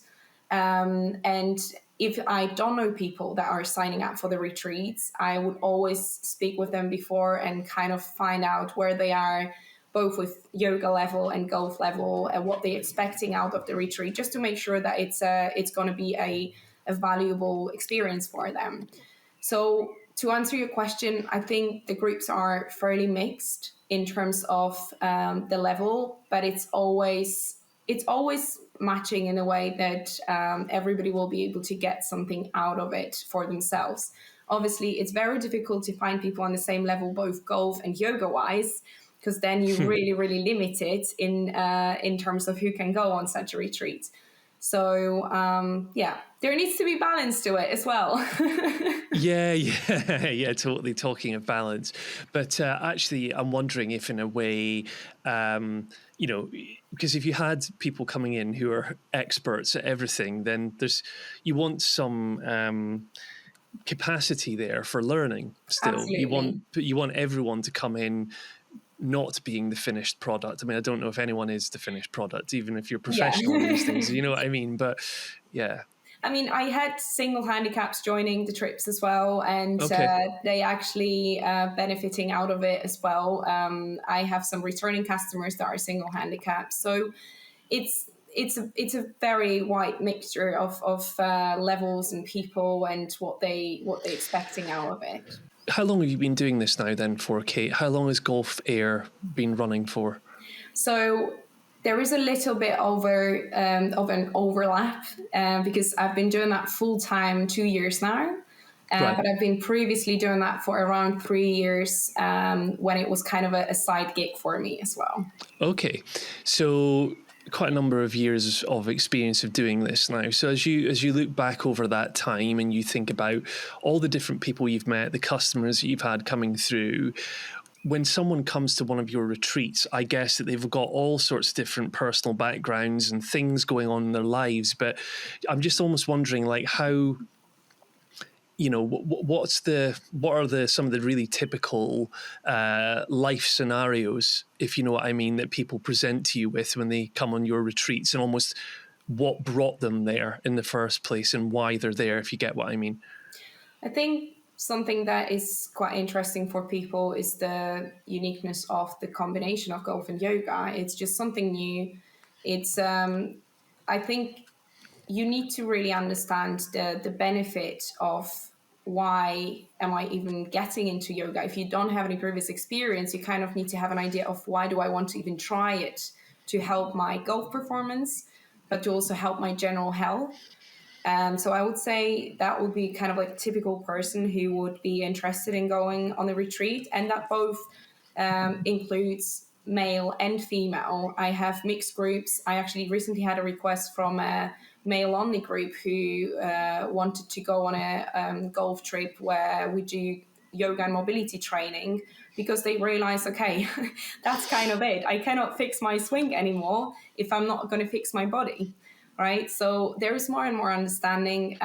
and if I don't know people that are signing up for the retreats, I would always speak with them before and kind of find out where they are, both with yoga level and golf level, and what they're expecting out of the retreat, just to make sure that it's going to be a valuable experience for them. So to answer your question, I think the groups are fairly mixed in terms of the level, but it's always matching in a way that everybody will be able to get something out of it for themselves. Obviously, it's very difficult to find people on the same level, both golf and yoga wise, because then you really, really limit it in terms of who can go on such a retreat. So there needs to be balance to it as well. Yeah, totally. Talking of balance, but actually, I'm wondering if, in a way, because if you had people coming in who are experts at everything, then you want some capacity there for learning. Still, Absolutely. you want everyone to come in not being the finished product. I mean, I don't know if anyone is the finished product, even if you're Yeah. professional in these things. You know what I mean? But yeah. I mean, I had single handicaps joining the trips as well, and Okay. they actually benefiting out of it as well. I have some returning customers that are single handicaps, so it's a very wide mixture of levels and people and what they expecting out of it. How long have you been doing this now then for, Kate? How long has Golfair been running for? So there is a little bit of an overlap because I've been doing that full time 2 years now. Right. But I've been previously doing that for around 3 years when it was kind of a side gig for me as well. Okay. So quite a number of years of experience of doing this now. So as you look back over that time and you think about all the different people you've met, the customers that you've had coming through, when someone comes to one of your retreats, I guess that they've got all sorts of different personal backgrounds and things going on in their lives. But I'm just almost wondering, like, how, what are some of the really typical life scenarios, if you know what I mean, that people present to you with when they come on your retreats, and almost what brought them there in the first place and why they're there, if you get what I mean. I think something that is quite interesting for people is the uniqueness of the combination of golf and yoga. It's just something new. It's I think you need to really understand the benefit of why am I even getting into yoga. If you don't have any previous experience, you kind of need to have an idea of why do I want to even try it to help my golf performance, but to also help my general health. So I would say that would be kind of like a typical person who would be interested in going on the retreat, and that both includes male and female. I have mixed groups. I actually recently had a request from a male only group who wanted to go on a golf trip where we do yoga and mobility training, because they realized, okay, that's kind of it. I cannot fix my swing anymore if I'm not going to fix my body. Right. So there is more and more understanding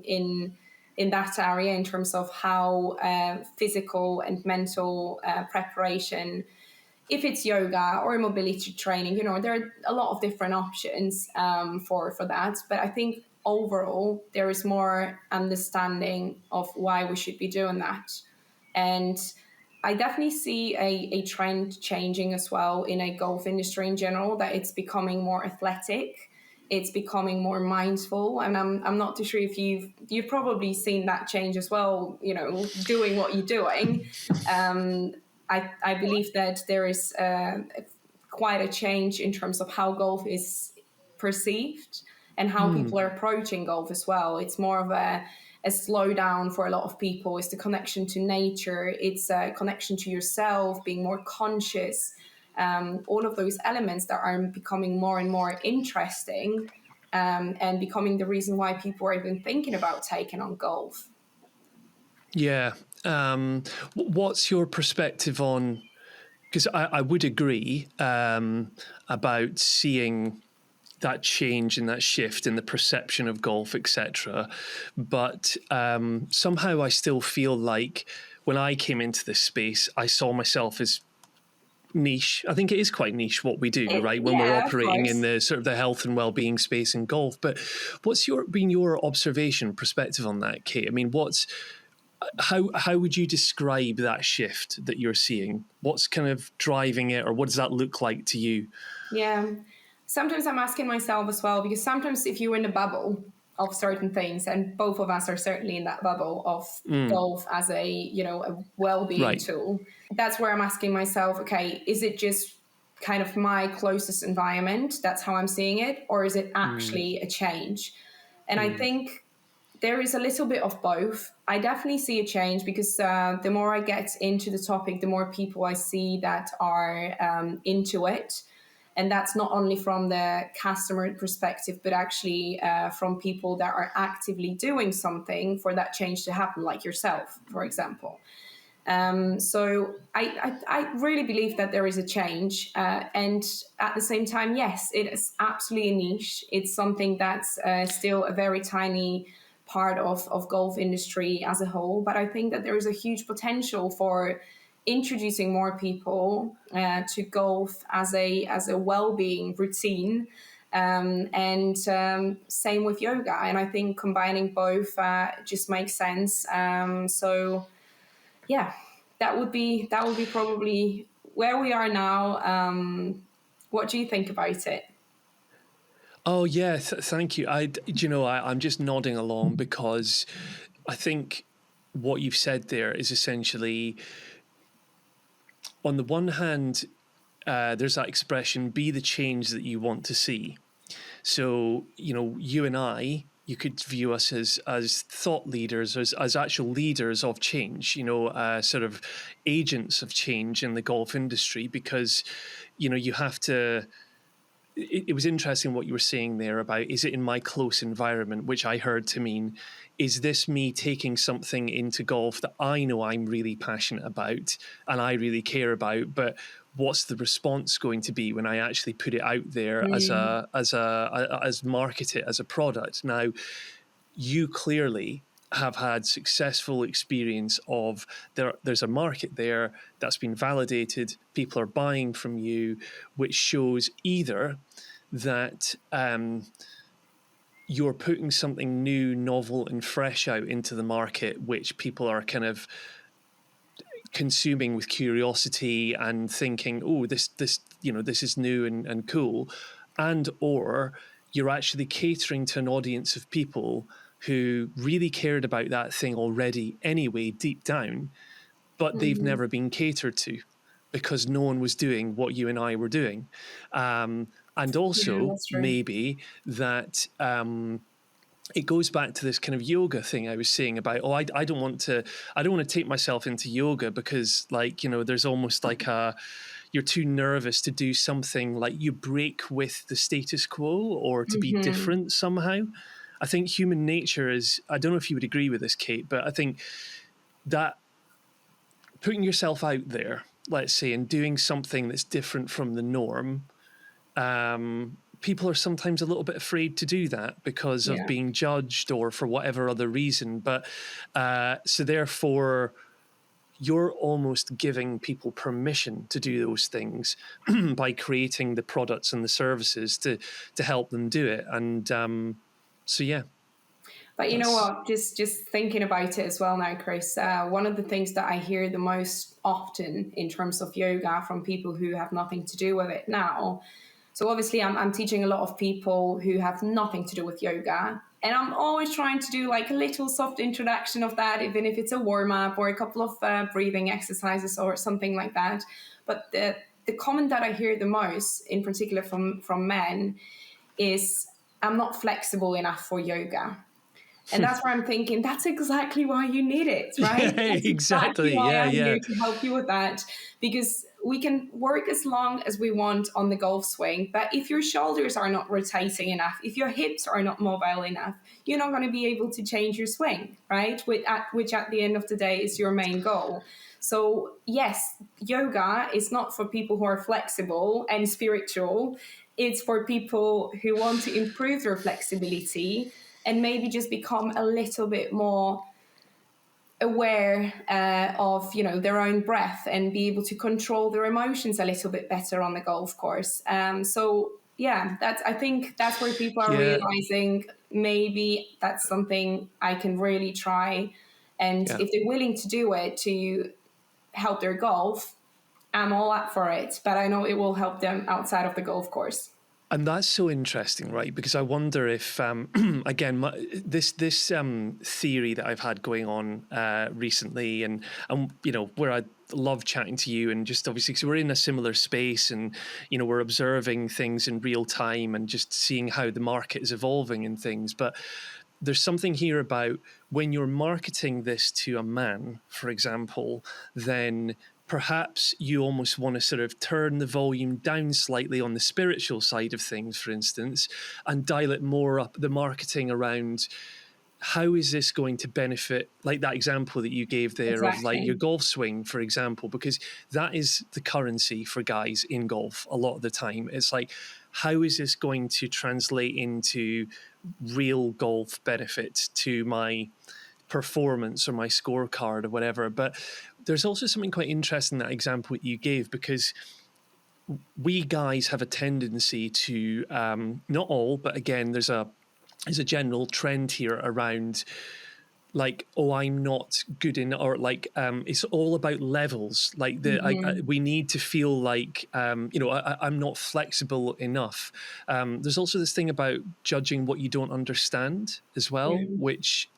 in that area in terms of how physical and mental preparation, if it's yoga or mobility training, there are a lot of different options for that. But I think overall, there is more understanding of why we should be doing that. And I definitely see a trend changing as well in a golf industry in general, that it's becoming more athletic. It's becoming more mindful, and I'm not too sure if you've probably seen that change as well. Doing what you're doing, I believe that there is quite a change in terms of how golf is perceived and how people are approaching golf as well. It's more of a slowdown for a lot of people. It's the connection to nature. It's a connection to yourself, being more conscious. All of those elements that are becoming more and more interesting and becoming the reason why people are even thinking about taking on golf. Yeah. What's your perspective on, because I would agree about seeing that change and that shift in the perception of golf, etc. But somehow I still feel like when I came into this space, I saw myself as niche. I think it is quite niche what we do, right? When we're operating in the sort of the health and well-being space in golf. But what's been your observation, perspective on that, Kate? I mean, how would you describe that shift that you're seeing? What's kind of driving it, or what does that look like to you? Yeah. Sometimes I'm asking myself as well, because sometimes if you're in a bubble of certain things, and both of us are certainly in that bubble of golf as a well-being tool, that's where I'm asking myself, okay, is it just kind of my closest environment? That's how I'm seeing it, or is it actually a change? And I think there is a little bit of both. I definitely see a change because the more I get into the topic, the more people I see that are into it. And that's not only from the customer perspective, but actually from people that are actively doing something for that change to happen, like yourself, for example. So I really believe that there is a change. And at the same time, yes, it is absolutely a niche. It's something that's still a very tiny part of golf industry as a whole. But I think that there is a huge potential for introducing more people to golf as a well-being routine. Same with yoga. And I think combining both just makes sense. So yeah, that would be probably where we are now. What do you think about it? Oh yeah, thank you. I'm just nodding along because I think what you've said there is essentially, on the one hand, there's that expression, be the change that you want to see. So, you and I, you could view us as thought leaders, as actual leaders of change, sort of agents of change in the golf industry, because, you have to. It was interesting what you were saying there about, is it in my close environment, which I heard to mean, is this me taking something into golf that I know I'm really passionate about and I really care about, but what's the response going to be when I actually put it out there as market it as a product? Now, you clearly have had successful experience of there's a market there that's been validated, people are buying from you, which shows either that you're putting something new, novel and fresh out into the market, which people are kind of consuming with curiosity and thinking, oh, this is new and cool, and or you're actually catering to an audience of people who really cared about that thing already anyway, deep down, but they've never been catered to because no one was doing what you and I were doing. And Yeah, also that's true. maybe that it goes back to this kind of yoga thing I was saying about, I don't want to take myself into yoga because, like, there's almost like you're too nervous to do something, like you break with the status quo or to be different somehow. I think human nature is, I don't know if you would agree with this, Kate, but I think that putting yourself out there, let's say, and doing something that's different from the norm, people are sometimes a little bit afraid to do that because of Yeah. being judged or for whatever other reason. But so therefore, you're almost giving people permission to do those things by creating the products and the services to help them do it. And so, yeah. But you know That's what? Just thinking about it as well now, Chris. One of the things that I hear the most often in terms of yoga from people who have nothing to do with it now. So obviously, I'm teaching a lot of people who have nothing to do with yoga, and I'm always trying to do like a little soft introduction of that, even if it's a warm up or a couple of breathing exercises or something like that. But the comment that I hear the most, in particular from men, is, "I'm not flexible enough for yoga." And that's where I'm thinking, that's exactly why you need it, right? yeah, That's exactly exactly. why Yeah, I'm yeah. here to help you with that. Because we can work as long as we want on the golf swing, but if your shoulders are not rotating enough, if your hips are not mobile enough, you're not going to be able to change your swing, right? Which at the end of the day is your main goal. So yes, yoga is not for people who are flexible and spiritual. It's for people who want to improve their flexibility and maybe just become a little bit more aware of their own breath and be able to control their emotions a little bit better on the golf course. So yeah, I think that's where people are Yeah, realizing maybe that's something I can really try. And yeah. if they're willing to do it to help their golf, I'm all up for it. But I know it will help them outside of the golf course. And that's so interesting, right? Because I wonder if, again, this theory that I've had going on recently, and where I love chatting to you, and just obviously because we're in a similar space, and we're observing things in real time, and just seeing how the market is evolving and things. But there's something here about when you're marketing this to a man, for example, then perhaps you almost want to sort of turn the volume down slightly on the spiritual side of things, for instance, and dial it more up, the marketing around how is this going to benefit, like that example that you gave there of like your Exactly. golf swing, for example, because that is the currency for guys in golf a lot of the time. It's like, how is this going to translate into real golf benefit to my performance or my scorecard or whatever? But there's also something quite interesting in that example you gave, because we guys have a tendency to, not all, but again, there's a general trend here around like, oh, I'm not good in, or like, it's all about levels. Like we need to feel like, I'm not flexible enough. There's also this thing about judging what you don't understand as well, Yeah. which,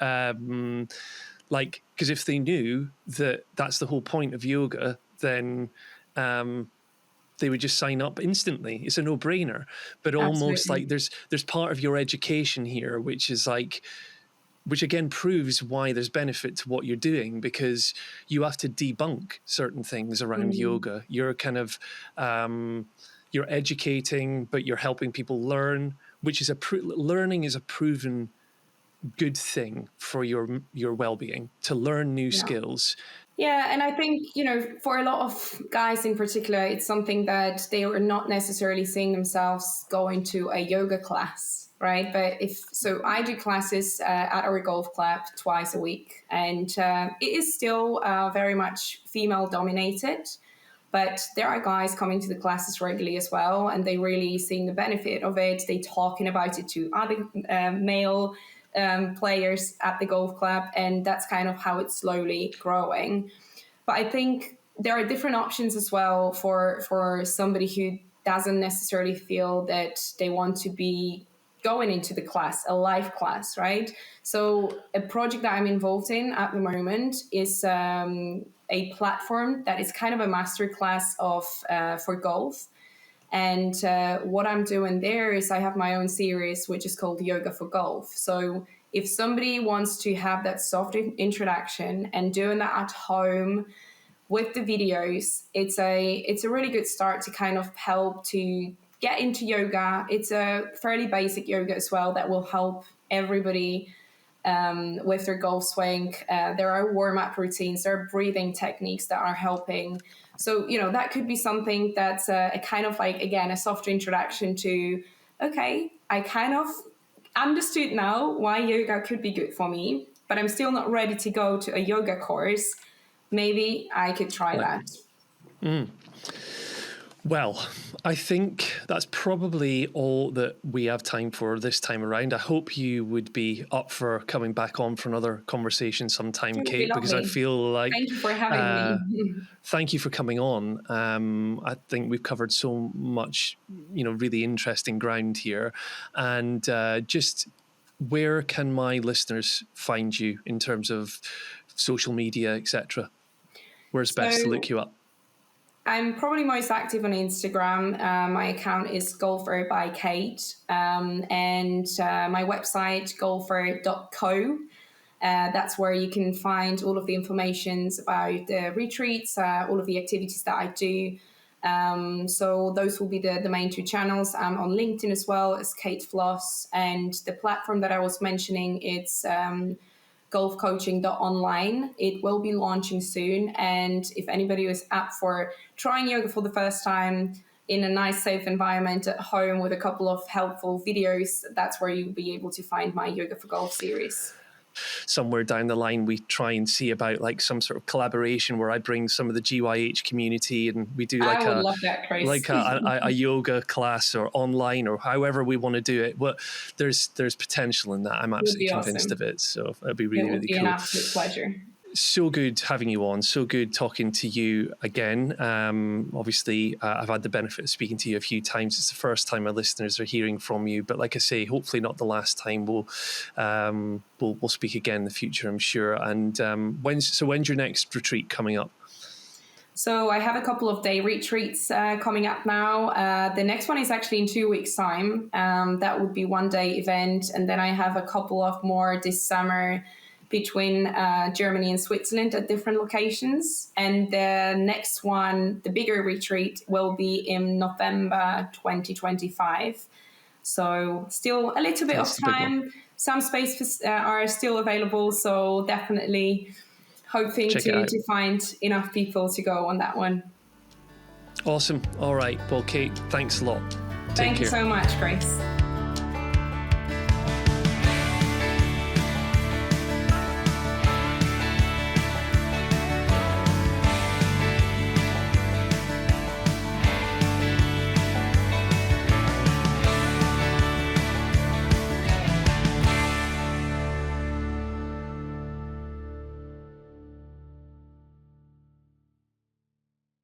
like, because if they knew that that's the whole point of yoga, then, they would just sign up instantly. It's a no-brainer. But almost Absolutely. like there's part of your education here, which is like, which again proves why there's benefit to what you're doing, because you have to debunk certain things around yoga. You're kind of, you're educating, but you're helping people learn, which is learning is a proven good thing for your well-being, to learn new Yeah. skills. Yeah, and I think, for a lot of guys in particular, it's something that they are not necessarily seeing themselves going to a yoga class, right? But I do classes at our golf club twice a week, and it is still very much female dominated. But there are guys coming to the classes regularly as well, and they really seeing the benefit of it. They talking about it to other male players at the golf club, and that's kind of how it's slowly growing. But I think there are different options as well for somebody who doesn't necessarily feel that they want to be going into the class, a live class, right? So a project that I'm involved in at the moment is a platform that is kind of a masterclass for golf. And what I'm doing there is I have my own series, which is called Yoga for Golf. So if somebody wants to have that soft introduction and doing that at home with the videos, it's a really good start to kind of help to get into yoga. It's a fairly basic yoga as well that will help everybody with their golf swing. There are warm-up routines, there are breathing techniques that are helping. So, that could be something that's a kind of like, again, a soft introduction to, okay, I kind of understood now why yoga could be good for me, but I'm still not ready to go to a yoga course. Maybe I could try that. Well, I think that's probably all that we have time for this time around. I hope you would be up for coming back on for another conversation sometime, It would be Kate, because I lovely. feel like... Thank you for having me. Thank you for coming on. I think we've covered so much, really interesting ground here. And just where can my listeners find you in terms of social media, etc.? Where's best to look you up? I'm probably most active on Instagram. My account is Golfair by Kate, and my website, golfair.co. That's where you can find all of the information about the retreats, all of the activities that I do. So those will be the main two channels. I'm on LinkedIn as well as Kate Floss, and the platform that I was mentioning, it's golfcoaching.online. It will be launching soon, and if anybody is up for trying yoga for the first time in a nice, safe environment at home with a couple of helpful videos, that's where you'll be able to find my Yoga for Golf series. Somewhere down the line, we try and see about like some sort of collaboration where I bring some of the GYH community and we do like I would love that, Kris. like a yoga class or online or however we want to do it. Well, there's potential in that. I'm absolutely convinced of it. So it'd be really, really cool. It would be an absolute pleasure. So good having you on. So good talking to you again. Obviously, I've had the benefit of speaking to you a few times. It's the first time my listeners are hearing from you. But like I say, hopefully not the last time. We'll speak again in the future, I'm sure. And when's your next retreat coming up? So I have a couple of day retreats coming up now. The next one is actually in 2 weeks' time. That would be one day event. And then I have a couple of more this summer between Germany and Switzerland at different locations. And the next one, the bigger retreat, will be in November 2025. So still a little bit That's of the big one. time. Some spaces are still available. So definitely hoping Check it out. to find enough people to go on that one. Awesome. All right. Well, Kate, thanks a lot. Take Thank you care. so much, Kris.